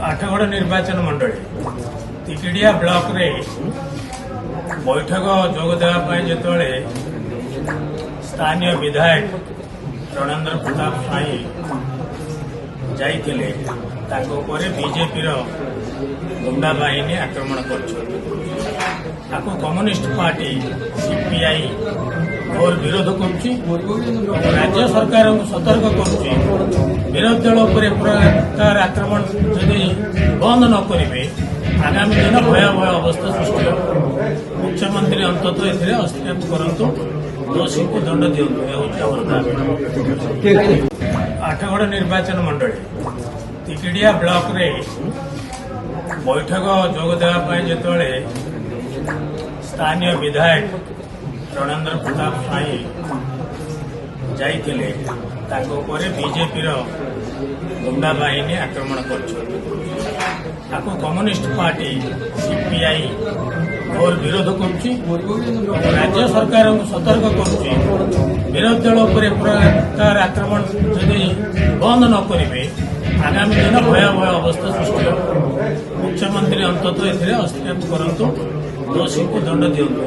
आठगड़ निर्वाचन मंडली तिकिडिया ब्लॉक रे बैठक जोग देवाई जो स्थानीय विधायक रणेंद्र प्रताप स्वाई जाइए बीजेपी गुंडा बाहिनी आक्रमण कर कम्युनिस्ट पार्टी सीपीआई और विरोध कर राज्य सरकार को सतर्क कर विरोधी दल पर आक्रमण जदि बंद न करेंगे आगामी दिन भयावह अवस्था सृष्टि हो मुख्यमंत्री अंततः हस्तक्षेप करूँ दोषी को दंड दिंतु आठगड़ निर्वाचन मंडली तिकिडिया ब्लॉक रे बैठक जोग देवाई जो स्थानीय विधायक रणेंद्र प्रताप स्वाई जाइए बीजेपी गुंडा बाहिनी आक्रमण कर कम्युनिस्ट पार्टी सीपीआई और विरोध कर राज्य सरकार को सतर्क कर विरोधी दल पर आक्रमण जदि बंद न करेंगे आगामी दिन भयावह अवस्था सृष्टि हो मुख्यमंत्री अंततः हस्तक्षेप करूँ दोषी को दंड दिंतु।